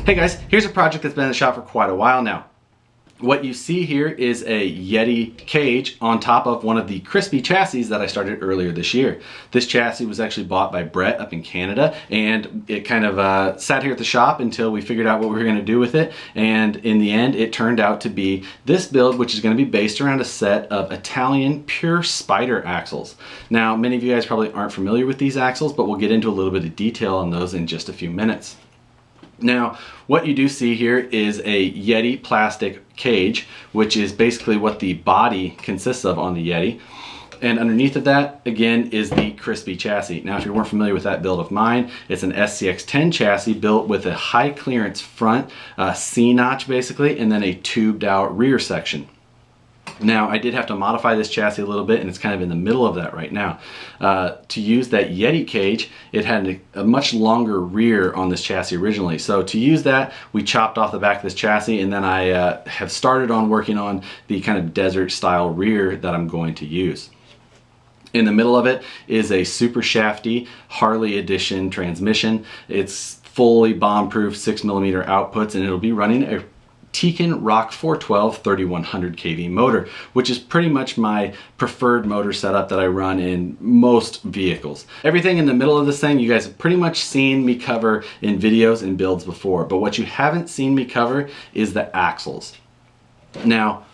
Hey guys, here's a project that's been in the shop for quite a while now. What you see here is a Yeti cage on top of one of the crispy chassis that I started earlier this year. This chassis was actually bought by Brett up in Canada, and it kind of sat here at the shop until we figured out what we were going to do with it. And in the end, it turned out to be this build, which is going to be based around a set of Italian pure spider axles. Now, many of you guys probably aren't familiar with these axles, but we'll get into a little bit of detail on those in just a few minutes. Now, what you do see here is a Yeti plastic cage, which is basically what the body consists of on the Yeti. And underneath of that, again, is the crispy chassis. Now, if you weren't familiar with that build of mine, it's an SCX-10 chassis built with a high clearance front, C-notch basically, and then a tubed out rear section. Now, I did have to modify this chassis a little bit, and it's kind of in the middle of that right now. To use that Yeti cage, it had a much longer rear on this chassis originally. So to use that, we chopped off the back of this chassis, and then I have started on working on the kind of desert style rear that I'm going to use. In the middle of it is a super shafty Harley edition transmission. It's fully bomb-proof 6mm outputs, and it'll be running a Tekin Rock 412 3100 kV motor, which is pretty much my preferred motor setup that I run in most vehicles. Everything in the middle of this thing you guys have pretty much seen me cover in videos and builds before, but what you haven't seen me cover is the axles. Now,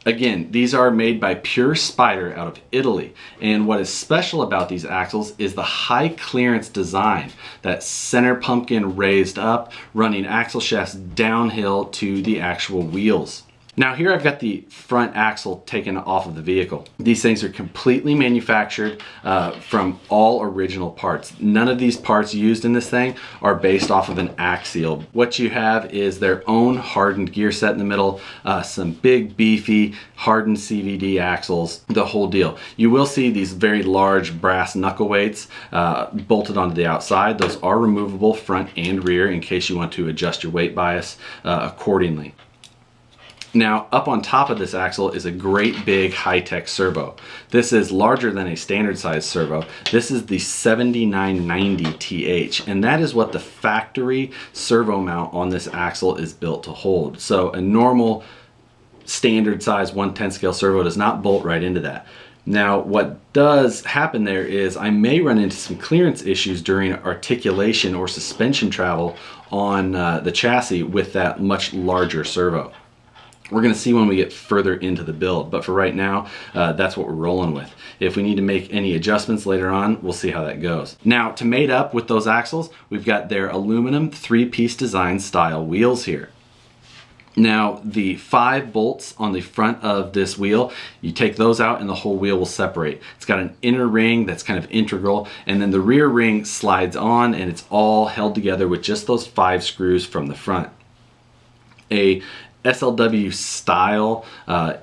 again, these are made by Pure Spider out of Italy, and what is special about these axles is the high clearance design, that center pumpkin raised up, running axle shafts downhill to the actual wheels. Now here I've got the front axle taken off of the vehicle. These things are completely manufactured from all original parts. None of these parts used in this thing are based off of an axial. What you have is their own hardened gear set in the middle, some big beefy hardened CVD axles, the whole deal. You will see these very large brass knuckle weights bolted onto the outside. Those are removable front and rear in case you want to adjust your weight bias accordingly. Now, up on top of this axle is a great big high-tech servo. This is larger than a standard size servo. This is the 7990TH, and that is what the factory servo mount on this axle is built to hold. So a normal standard size 1/10 scale servo does not bolt right into that. Now, what does happen there is I may run into some clearance issues during articulation or suspension travel on the chassis with that much larger servo. We're going to see when we get further into the build, but for right now, that's what we're rolling with. If we need to make any adjustments later on, we'll see how that goes. Now, to mate up with those axles, we've got their aluminum 3-piece design style wheels here. Now, the 5 bolts on the front of this wheel, you take those out and the whole wheel will separate. It's got an inner ring that's kind of integral, and then the rear ring slides on, and it's all held together with just those 5 screws from the front. A SLW style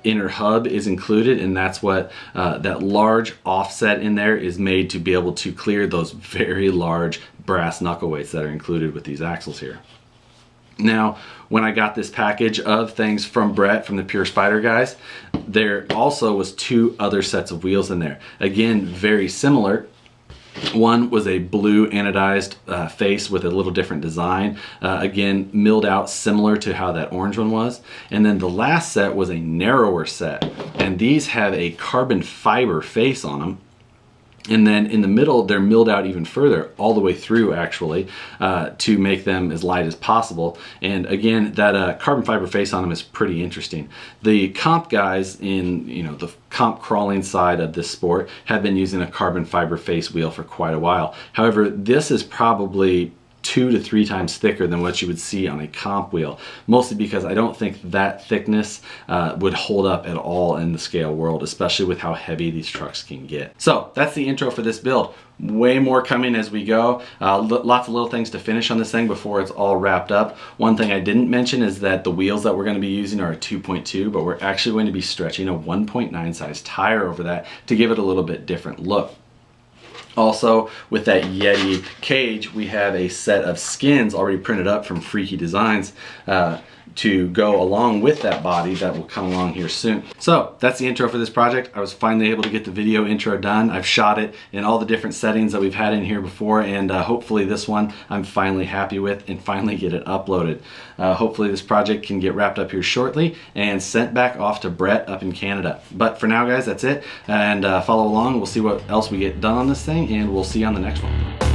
inner hub is included, and that's what that large offset in there is made to be able to clear those very large brass knuckle weights that are included with these axles here. Now, when I got this package of things from Brett, from the Pure Spider guys, there also was 2 other sets of wheels in there. Again, very similar. One was a blue anodized face with a little different design, again milled out similar to how that orange one was. And then the last set was a narrower set, and these have a carbon fiber face on them. And then in the middle, they're milled out even further, all the way through actually, to make them as light as possible. And again, that carbon fiber face on them is pretty interesting. The comp guys in the comp crawling side of this sport have been using a carbon fiber face wheel for quite a while. However, this is probably 2 to 3 times thicker than what you would see on a comp wheel, mostly because I don't think that thickness would hold up at all in the scale world, especially with how heavy these trucks can get. So that's the intro for this build. Way more coming as we go. Lots of little things to finish on this thing before it's all wrapped up. One thing I didn't mention is that the wheels that we're going to be using are a 2.2, but we're actually going to be stretching a 1.9 size tire over that to give it a little bit different look. Also, with that Yeti cage, we have a set of skins already printed up from Freaky Designs to go along with that body that will come along here soon. So that's the intro for this project. I was finally able to get the video intro done. I've shot it in all the different settings that we've had in here before, and hopefully this one I'm finally happy with and finally get it uploaded. Hopefully this project can get wrapped up here shortly and sent back off to Brett up in Canada. But for now, guys, that's it, and follow along. We'll see what else we get done on this thing, and we'll see you on the next one.